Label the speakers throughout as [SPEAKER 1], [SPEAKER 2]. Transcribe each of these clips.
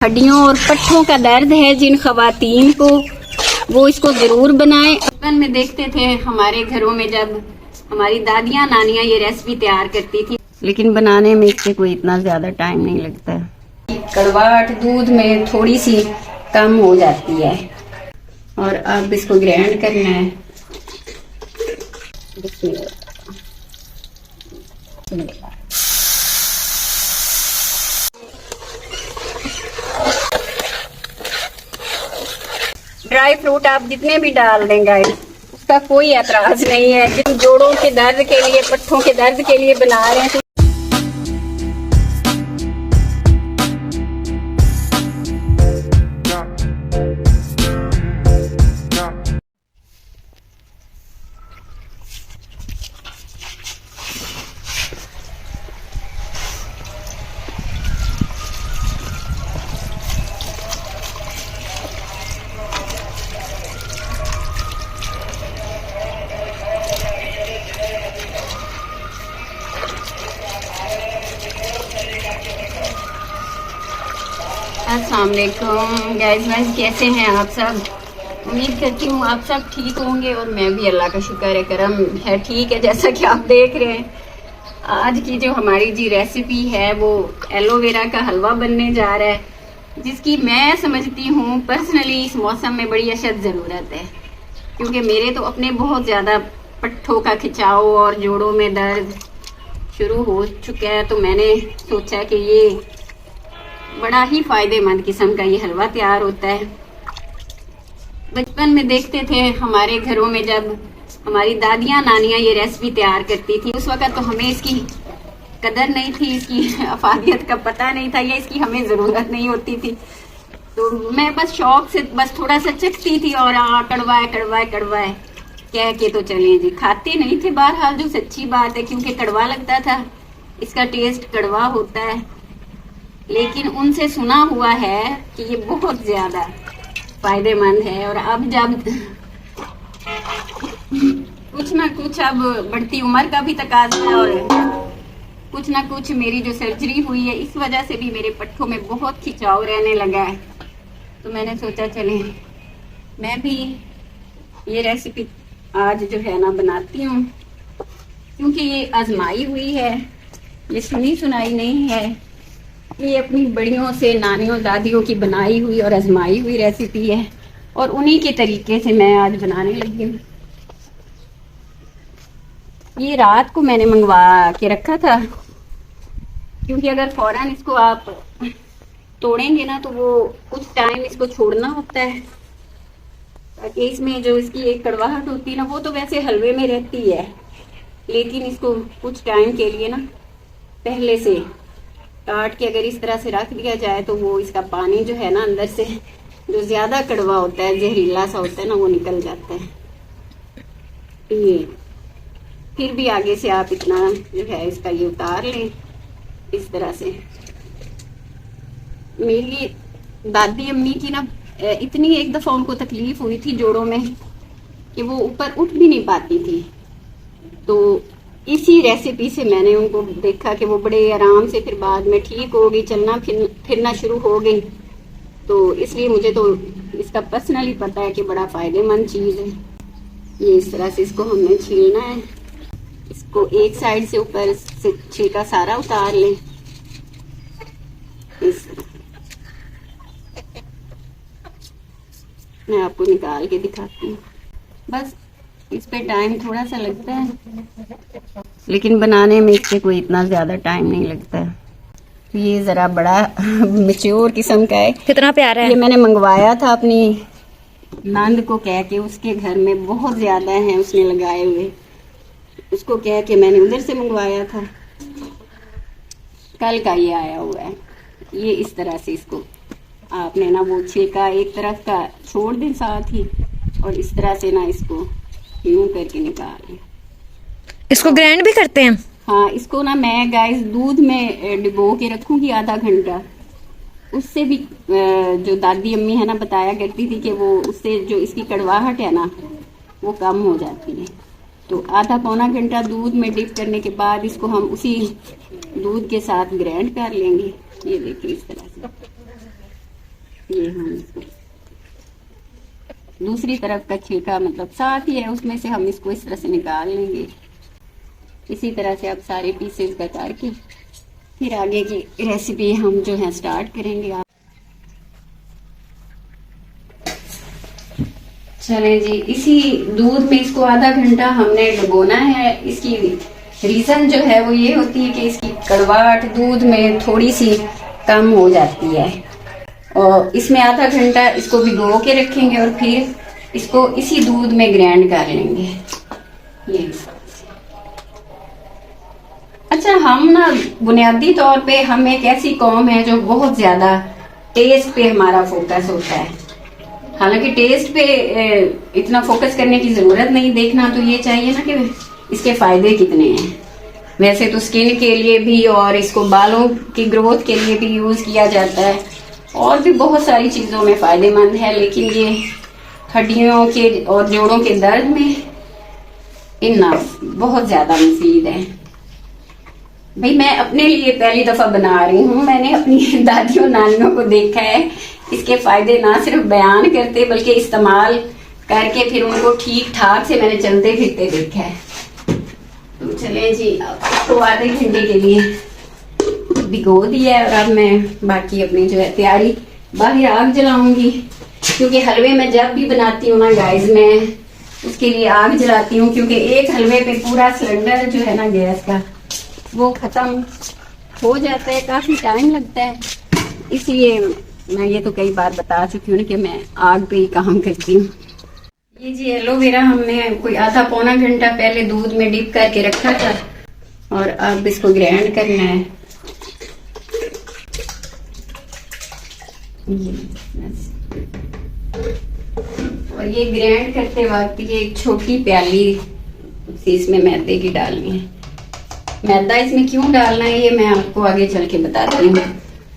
[SPEAKER 1] हड्डियों और पट्ठों का दर्द है जिन खवातीन को, वो इसको जरूर बनाएं। बचपन में देखते थे हमारे घरों में जब हमारी दादियाँ नानियाँ ये रेसिपी तैयार करती थी, लेकिन बनाने में इससे कोई इतना ज्यादा टाइम नहीं लगता। कड़वाहट दूध में थोड़ी सी कम हो जाती है और अब इसको ग्राइंड करना है। ड्राई फ्रूट आप जितने भी डाल दें गाइस, उसका कोई एतराज नहीं है। जिन जोड़ों के दर्द के लिए, पट्ठों के दर्द के लिए बना रहे हैं, अस्सलाम वालेकुम गाइस, कैसे हैं आप सब? उम्मीद करती हूँ आप सब ठीक होंगे और मैं भी अल्लाह का शुक्र है, करम है, ठीक है। जैसा कि आप देख रहे हैं, आज की जो हमारी जी रेसिपी है वो एलोवेरा का हलवा बनने जा रहा है, जिसकी मैं समझती हूँ पर्सनली इस मौसम में बड़ी अशद ज़रूरत है, क्योंकि मेरे तो अपने बहुत ज़्यादा पट्ठों का खिंचाव और जोड़ों में दर्द शुरू हो चुका है। तो मैंने सोचा कि ये बड़ा ही फायदेमंद किस्म का ये हलवा तैयार होता है। बचपन में देखते थे हमारे घरों में जब हमारी दादियाँ नानियाँ ये रेसिपी तैयार करती थी, उस वक्त तो हमें इसकी कदर नहीं थी, इसकी अफादियत का पता नहीं था या इसकी हमें ज़रूरत नहीं होती थी। तो मैं बस शौक से बस थोड़ा सा चखती थी और कड़वा है कड़वा है कड़वा है कह के तो चले जी, खाते नहीं थे बहरहाल, जो सच्ची बात है, क्योंकि कड़वा लगता था, इसका टेस्ट कड़वा होता है। लेकिन उनसे सुना हुआ है कि ये बहुत ज्यादा फायदेमंद है। और अब जब कुछ ना कुछ अब बढ़ती उम्र का भी तकाजा है और कुछ ना कुछ मेरी जो सर्जरी हुई है, इस वजह से भी मेरे पट्ठों में बहुत खिंचाव रहने लगा है। तो मैंने सोचा चले मैं भी ये रेसिपी आज जो है ना बनाती हूँ, क्योंकि ये आजमाई हुई है, ये सुनी सुनाई नहीं है, ये अपनी बड़ियों से, नानियों, दादियों की बनाई हुई और आजमाई हुई रेसिपी है और उन्हीं के तरीके से मैं आज बनाने लगी हूँ। ये रात को मैंने मंगवा के रखा था, क्योंकि अगर फौरन इसको आप तोड़ेंगे ना तो वो कुछ टाइम इसको छोड़ना होता है, ताकि इसमें जो इसकी एक कड़वाहट होती है ना, वो तो वैसे हलवे में रहती है, लेकिन इसको कुछ टाइम के लिए ना पहले से काट के अगर इस तरह से रख दिया जाए तो वो इसका पानी जो है ना अंदर से जो ज्यादा कड़वा होता है, जहरीला सा होता है ना, वो निकल जाता है। ये फिर भी आगे से आप इतना जो है इसका ये उतार लें इस तरह से। मेरी दादी अम्मी की ना इतनी एक दफा उनको तकलीफ हुई थी जोड़ों में कि वो ऊपर उठ भी नहीं पाती थी, तो इसी रेसिपी से मैंने उनको देखा कि वो बड़े आराम से फिर बाद में ठीक हो गई, चलना फिरना शुरू हो गई। तो इसलिए मुझे तो इसका पर्सनली पता है कि बड़ा फायदेमंद चीज़ है। ये इस तरह से इसको हमने छीलना है, इसको एक साइड से ऊपर से छिलका सारा उतार लें इस, मैं आपको निकाल के दिखाती हूँ। बस इस पे टाइम थोड़ा सा लगता है, लेकिन बनाने में इससे कोई इतना ज्यादा टाइम नहीं लगता है। ये जरा बड़ा मैच्योर किस्म का है।
[SPEAKER 2] कितना प्यारा है।
[SPEAKER 1] ये मैंने मंगवाया था अपनी नंद को कह के, उसके घर में बहुत ज्यादा है उसने लगाए हुए, उसको कह के मैंने उधर से मंगवाया था। कल का ये आया हुआ है। ये इस तरह से इसको आपने ना वो छिलका एक तरफ का छोड़ दें साथ ही, और इस तरह से ना इसको यूं करके निकाल।
[SPEAKER 2] इसको ग्राइंड भी करते हैं?
[SPEAKER 1] हाँ, इसको ना मैं गाइस दूध में डिबो के रखूंगी आधा घंटा। उससे भी जो दादी अम्मी है ना बताया करती थी कि वो उससे जो इसकी कड़वाहट है ना वो कम हो जाती है। तो आधा पौना घंटा दूध में डिप करने के बाद इसको हम उसी दूध के साथ ग्राइंड कर लेंगे। ये देखिए इस तरह से ये हम इसको दूसरी तरफ का छिलका मतलब साथ ही है, उसमें से हम इसको इस तरह से निकाल लेंगे। इसी तरह से आप सारे पीसेस का करके फिर आगे की रेसिपी हम जो है स्टार्ट करेंगे। आप चले जी, इसी दूध में इसको आधा घंटा हमने डुबोना है। इसकी रीजन जो है वो ये होती है कि इसकी कड़वाहट दूध में थोड़ी सी कम हो जाती है, और इसमें आधा घंटा इसको भिगो के रखेंगे और फिर इसको इसी दूध में ग्राइंड कर लेंगे। ये अच्छा, हम ना बुनियादी तौर पे हम एक ऐसी कौम है जो बहुत ज्यादा टेस्ट पे हमारा फोकस होता है। हालांकि टेस्ट पे इतना फोकस करने की जरूरत नहीं, देखना तो ये चाहिए ना कि इसके फायदे कितने हैं। वैसे तो स्किन के लिए भी और इसको बालों की ग्रोथ के लिए भी यूज किया जाता है, और भी बहुत सारी चीजों में फायदेमंद है, लेकिन ये हड्डियों के और जोड़ों के दर्द में इनफ बहुत ज्यादा मुफीद है। भाई मैं अपने लिए पहली दफा बना रही हूँ, मैंने अपनी दादियों नानियों को देखा है इसके फायदे ना सिर्फ बयान करते बल्कि इस्तेमाल करके फिर उनको ठीक ठाक से मैंने चलते फिरते देखा है। तो चले जी, तो आधे घंटे के लिए भिगो दिया है और अब मैं बाकी अपनी जो है तैयारी, बाहर आग जलाऊंगी, क्योंकि हलवे में जब भी बनाती हूँ ना गाइस, मैं उसके लिए आग जलाती हूँ, क्योंकि एक हलवे पे पूरा सिलेंडर जो है ना गैस का वो खत्म हो जाता है, काफी टाइम लगता है। इसलिए मैं ये तो कई बार बता चुकी हूँ कि मैं आग पे ही काम करती हूँ। ये जी एलोवेरा हमने कोई आधा पौना घंटा पहले दूध में डिप करके रखा था, और अब इसको ग्राइंड करना है। और ये ग्राइंड करते वक्त ये एक छोटी प्याली सी इसमें मैदे की डालनी है। मैदा इसमें क्यों डालना है ये मैं आपको आगे चल के बताती हूँ।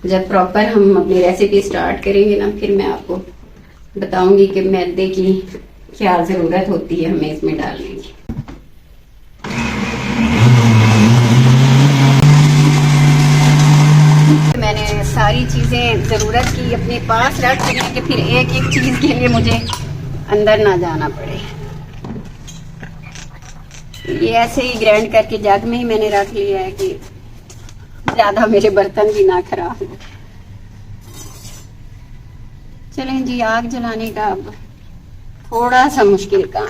[SPEAKER 1] जब प्रॉपर हम अपनी रेसिपी स्टार्ट करेंगे ना, फिर मैं आपको बताऊंगी कि मैदे की क्या जरूरत होती है हमें इसमें डालने की। मैंने सारी चीजें जरूरत की अपने पास रख ली कि फिर एक एक चीज के लिए मुझे अंदर ना जाना पड़े। ये ऐसे ही ग्राइंड करके जग में ही मैंने रख लिया है कि ज्यादा मेरे बर्तन भी ना खराब हो। चलें जी, आग जलाने का अब थोड़ा सा मुश्किल काम।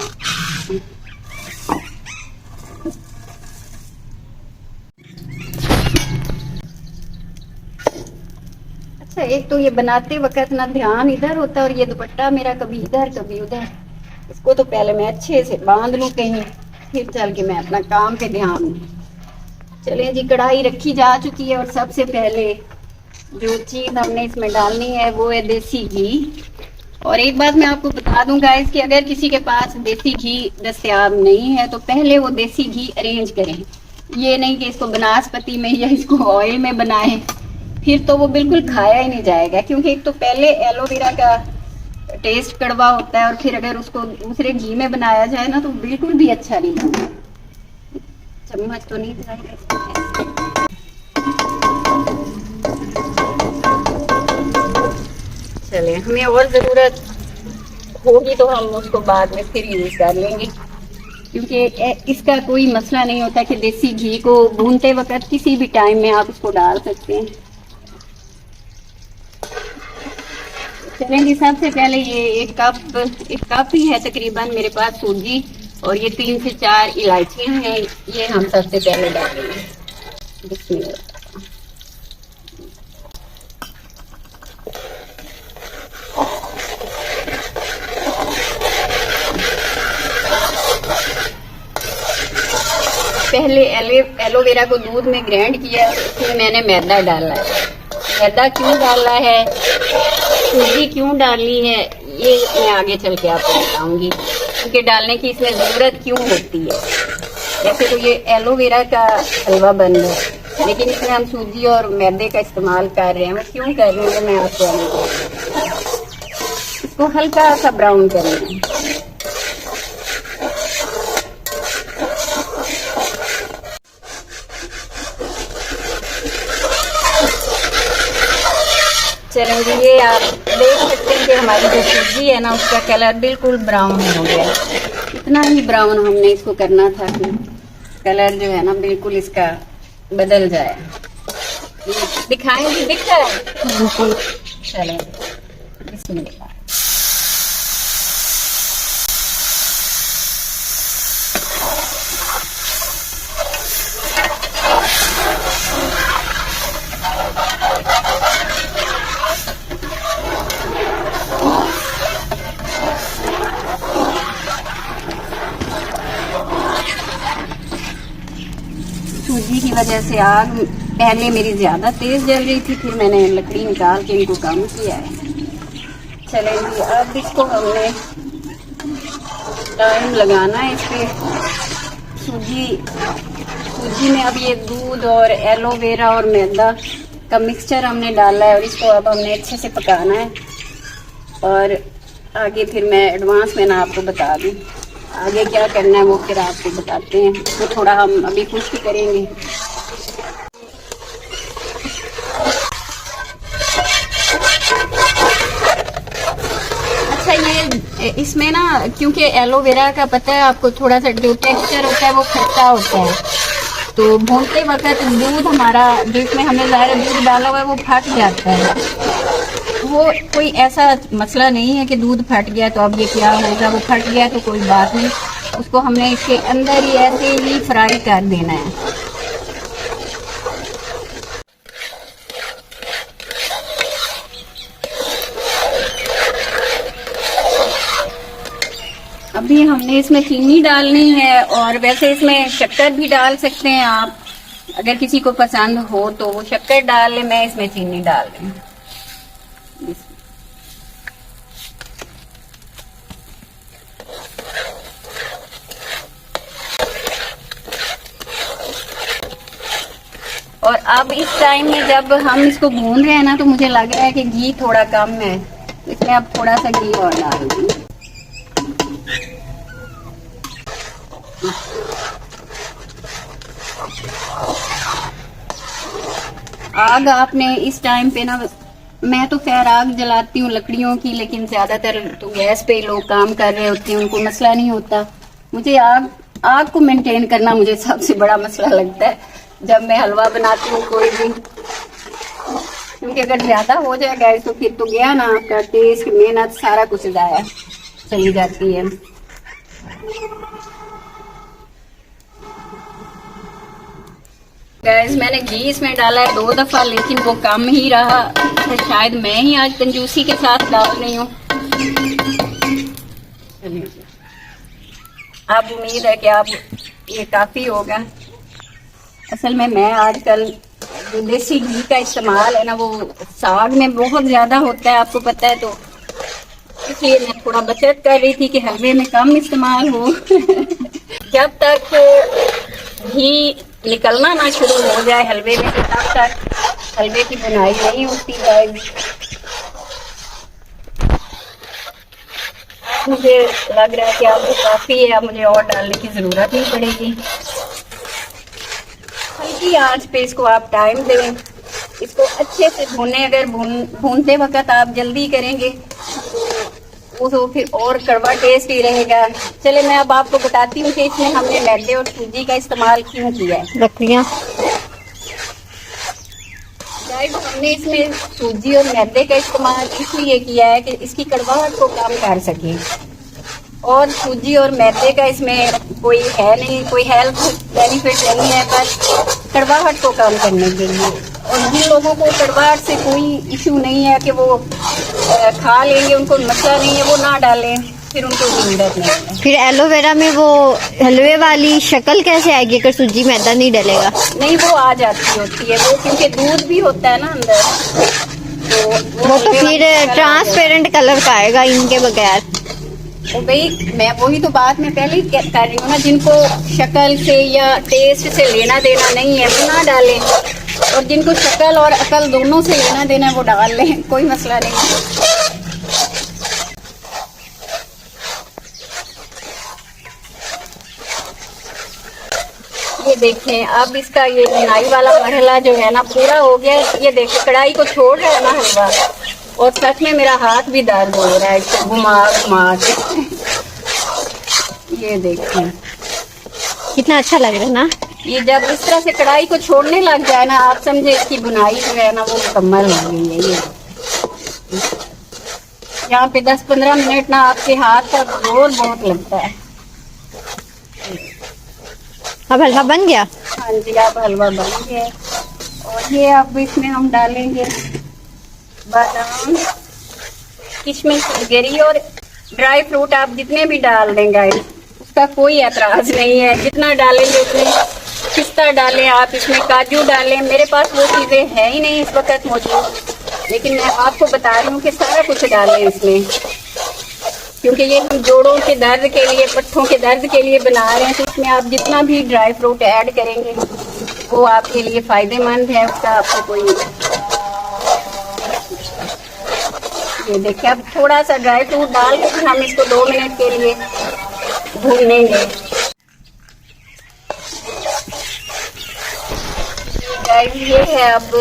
[SPEAKER 1] अच्छा, एक तो ये बनाते वक्त ना ध्यान इधर होता है, और ये दुपट्टा मेरा कभी इधर कभी उधर, इसको तो पहले मैं अच्छे से बांध लूं कहीं, फिर चल के मैं अपना काम पे ध्यान दूं। चलिए जी, कढ़ाई रखी जा चुकी है, और सबसे पहले जो चीज हमने इसमें डालनी है वो है देसी घी। और एक बात मैं आपको बता दूं गाइस कि अगर किसी के पास देसी घी दस्तयाब नहीं है तो पहले वो देसी घी अरेंज करें। ये नहीं कि इसको बनास्पति में या इसको ऑयल में बनाएं, फिर तो वो बिल्कुल खाया ही नहीं जाएगा, क्योंकि एक तो पहले एलोवेरा का टेस्ट कड़वा होता है, और फिर अगर उसको दूसरे घी में बनाया जाए ना तो बिल्कुल भी अच्छा नहीं लगता। चम्मच तो नहीं चले, हमें और जरूरत होगी तो हम उसको बाद में फिर यूज कर लेंगे, क्योंकि इसका कोई मसला नहीं होता कि देसी घी को भूनते वक्त किसी भी टाइम में आप इसको डाल सकते हैं। चलेंगे, सबसे पहले ये एक कप ही है तकरीबन मेरे पास सूजी, और ये 3 से 4 इलायचियां हैं, ये हम सबसे पहले डालेंगे। बिस्मिल्लाह। पहले एलोवेरा को दूध में ग्राइंड किया, उसमें मैंने मैदा डाला है। मैदा क्यों डाला है, सूजी क्यों डालनी है, ये मैं आगे चल के आपको बताऊंगी, क्योंकि डालने की इसमें जरूरत क्यों होती है। वैसे तो ये एलोवेरा का हलवा बन रहा है, लेकिन इसमें हम सूजी और मैदे का इस्तेमाल कर रहे हैं। वो क्यों कर रहे हैं मैं आपको आगे बताऊंगी। इसको हल्का सा ब्राउन करना है। चलो जी, ये आप देख सकते हैं कि हमारी जो सूजी है ना उसका कलर बिल्कुल ब्राउन हो गया। इतना ही ब्राउन हमने इसको करना था कि कलर जो है ना बिल्कुल इसका बदल जाए। दिखाएं जी, दिख रहा है?
[SPEAKER 2] बिल्कुल।
[SPEAKER 1] चलो बिस्मिल्लाह। सूजी की वजह से आग पहले मेरी ज्यादा तेज जल रही थी, फिर मैंने लकड़ी निकाल के इनको कम किया है। चलेंगे अब इसको हमने टाइम लगाना है इस पे। सूजी में अब ये दूध और एलोवेरा और मैदा का मिक्सचर हमने डाला है और इसको अब हमने अच्छे से पकाना है। और आगे फिर मैं एडवांस में ना आपको बता दूं आगे क्या करना है, वो फिर आपको बताते हैं। तो थोड़ा हम अभी खुश्क करेंगे। अच्छा, ये इसमें ना क्योंकि एलोवेरा का पता है आपको, थोड़ा सा जो टेक्सचर होता है वो खट्टा होता है, तो भूनते वक्त दूध हमारा जो इसमें हमने ज़ाहिर दूध डाला हुआ है वो फट जाता है। वो कोई ऐसा मसला नहीं है कि दूध फट गया तो अब ये क्या होगा, वो फट गया तो कोई बात नहीं, उसको हमने इसके अंदर ही ऐसे ही फ्राई कर देना है। अभी हमने इसमें चीनी डालनी है और वैसे इसमें शक्कर भी डाल सकते हैं आप, अगर किसी को पसंद हो तो वो शक्कर डाल ले। मैं इसमें चीनी डाल रही हूँ। और अब इस टाइम में जब हम इसको भून रहे हैं ना तो मुझे लग रहा है कि घी थोड़ा कम है, इसमें अब थोड़ा सा घी और डाल दूंगी। आग आपने इस टाइम पे ना, मैं तो खैर आग जलाती हूँ लकड़ियों की, लेकिन ज्यादातर तो गैस पे लोग काम कर रहे होते हैं, उनको मसला नहीं होता। मुझे आग को मेंटेन करना मुझे सबसे बड़ा मसला लगता है जब मैं हलवा बनाती हूँ कोई भी, क्योंकि अगर ज्यादा हो जाए गैस तो फिर तो गया ना आपका टेस्ट, मेहनत, सारा कुछ जाया चली जाती है। गैस मैंने घी इसमें डाला है 2 दफा, लेकिन वो कम ही रहा, तो शायद मैं ही आज कंजूसी के साथ डाल रही हूँ। अब उम्मीद है कि अब ये काफी होगा। असल में मैं आजकल जो देसी घी का इस्तेमाल है ना वो साग में बहुत ज्यादा होता है, आपको पता है, तो इसलिए मैं थोड़ा बचत कर रही थी कि हलवे में कम इस्तेमाल हो। जब तक घी निकलना ना शुरू हो जाए हलवे में, तब तक हलवे की बुनाई नहीं होती जाएगी। मुझे लग रहा है कि अब काफी है, अब मुझे और डालने की जरूरत नहीं पड़ेगी। हल्की आंच पे इसको आप टाइम दें, इसको अच्छे से भूने। अगर भूनते वक्त आप जल्दी करेंगे वो तो फिर और कड़वा टेस्ट ही रहेगा। चले मैं अब आपको बताती हूँ कि इसमें हमने मैदे और सूजी का इस्तेमाल क्यों किया है।
[SPEAKER 2] लकड़ियाँ
[SPEAKER 1] हमने इसमें सूजी और मैदे का इस्तेमाल इसलिए किया है कि इसकी कड़वाहट को कम कर सके, और सूजी और मैदे का इसमें कोई है नहीं, कोई हेल्थ बेनिफिट नहीं है, बस कड़वाहट को कम करने के लिए। और जिन लोगों को कड़वाहट से कोई इशू नहीं है कि वो खा लेंगे, उनको मसला नहीं है, वो ना डालें, फिर उनको जरूरत नहीं है।
[SPEAKER 2] फिर एलोवेरा में वो हलवे वाली शक्ल कैसे आएगी अगर सूजी मैदा नहीं डलेगा?
[SPEAKER 1] नहीं, वो आ जाती होती है, वो क्योंकि दूध भी होता है ना अंदर, तो
[SPEAKER 2] वो तो फिर ट्रांसपेरेंट कलर का आएगा इनके बगैर।
[SPEAKER 1] तो भाई मैं वही तो बात मैं पहले ही कर रही हूँ ना, जिनको शक्ल से या टेस्ट से लेना देना नहीं है वो ना डालें, और जिनको शक्ल और अकल दोनों से लेना देना है वो डाल लें, कोई मसला नहीं। ये देखें अब इसका ये बुनाई वाला मरहला जो है ना पूरा हो गया। ये देखें कढ़ाई को छोड़ रहा है ना हलवा, और सच में मेरा हाथ भी दर्द हो रहा है इसको घुमा घुमा के। ये देखिए
[SPEAKER 2] कितना अच्छा लग रहा है ना।
[SPEAKER 1] ये जब इस तरह से कढ़ाई को छोड़ने लग जाए ना, आप समझे इसकी बुनाई जो है ना वो मुकम्मल हो गई है। ये यहाँ पे 10-15 मिनट ना आपके हाथ का जोर बहुत लगता है।
[SPEAKER 2] अब हलवा बन गया।
[SPEAKER 1] हाँ जी, अब हलवा बन गया। और ये अब इसमें हम डालेंगे बादाम, किशमिश, गिरी और ड्राई फ्रूट आप जितने भी डाल देंगे उसका कोई एतराज नहीं है। जितना डालेंगे उसमें, पिस्ता डालें आप, इसमें काजू डालें। मेरे पास वो चीज़ें हैं ही नहीं इस वक्त मौजूद, लेकिन मैं आपको बता रही हूँ कि सारा कुछ डालें इसमें, क्योंकि ये हम जोड़ों के दर्द के लिए, पट्ठों के दर्द के लिए बना रहे हैं। तो इसमें आप जितना भी ड्राई फ्रूट ऐड करेंगे वो आपके लिए फायदेमंद है। उसका आपको कोई, ये देखिए अब थोड़ा सा ड्राई फ्रूट डाल के हम इसको 2 मिनट के लिए भूनेंगे। ये है अब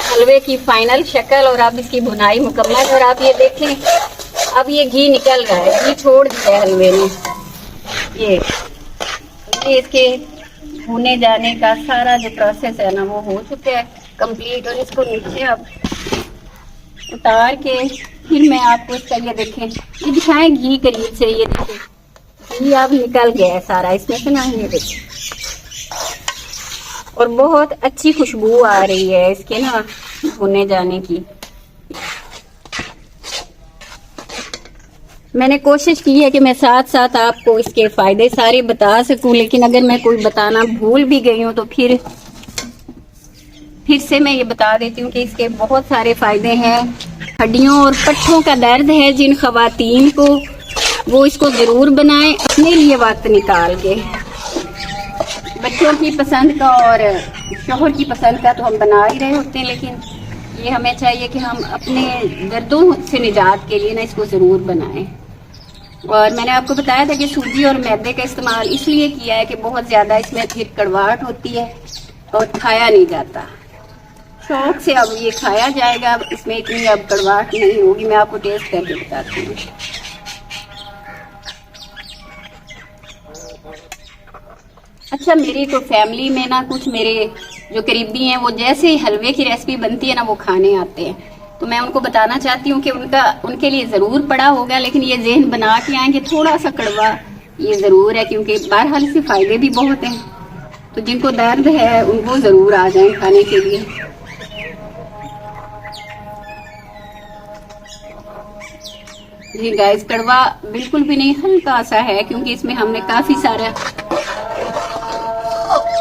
[SPEAKER 1] हलवे की फाइनल शक्ल और अब इसकी भुनाई मुकम्मल। और आप ये देखें अब ये घी निकल रहा है, घी छोड़ दिया है हलवे ने। ये इसके भुने जाने का सारा जो प्रोसेस है ना वो हो चुका है कंप्लीट। और इसको नीचे अब उतार के फिर मैं आपको इसका ये देखें, ये दिखाएं घी करीब से। ये देखें घी अब निकल गया है सारा इसमें से ना, ये देखें। और बहुत अच्छी खुशबू आ रही है इसके ना भुने जाने की। मैंने कोशिश की है कि मैं साथ साथ आपको इसके फायदे सारे बता सकूं, लेकिन अगर मैं कोई बताना भूल भी गई हूं तो फिर से मैं ये बता देती हूँ कि इसके बहुत सारे फायदे हैं। हड्डियों और पट्ठों का दर्द है जिन खवातीन को, वो इसको जरूर बनाएं अपने लिए वक्त निकाल के। बच्चों की पसंद का और शोहर की पसंद का तो हम बना ही रहे होते हैं, लेकिन ये हमें चाहिए कि हम अपने दर्दों से निजात के लिए ना इसको ज़रूर बनाएं। और मैंने आपको बताया था कि सूजी और मैदे का इस्तेमाल इसलिए किया है कि बहुत ज़्यादा इसमें फिर कड़वाहट होती है और खाया नहीं जाता। शौक से अब ये खाया जाएगा, इसमें इतनी अब कड़वाहट नहीं होगी। मैं आपको टेस्ट करके बताती हूँ। अच्छा, मेरी तो फैमिली में ना कुछ मेरे जो करीबी हैं वो जैसे ही हलवे की रेसिपी बनती है ना वो खाने आते हैं, तो मैं उनको बताना चाहती हूँ कि उनके लिए ज़रूर पड़ा होगा, लेकिन ये ज़हन बना के आएंगे थोड़ा सा कड़वा ये ज़रूर है, क्योंकि बहरहाल इससे फ़ायदे भी बहुत हैं। तो जिनको दर्द है उनको ज़रूर आ जाएं खाने के लिए। जी गाइस, कड़वा बिल्कुल भी नहीं, हल्का सा है, क्योंकि इसमें हमने काफ़ी सारा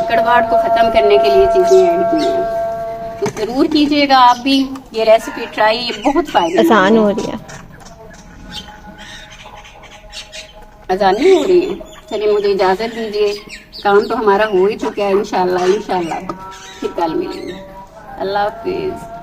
[SPEAKER 1] कड़वाहट को ख़त्म करने के लिए चीज़ें ऐड की हैं। तो ज़रूर कीजिएगा आप भी ये रेसिपी ट्राई, ये बहुत फायदा
[SPEAKER 2] आसान हो रही है।
[SPEAKER 1] आसान नहीं हो रही है। चलिए मुझे इजाज़त दीजिए, काम तो हमारा हो ही चुका है। इंशाल्लाह फिर कल मिलेंगे। अल्लाह हाफिज़।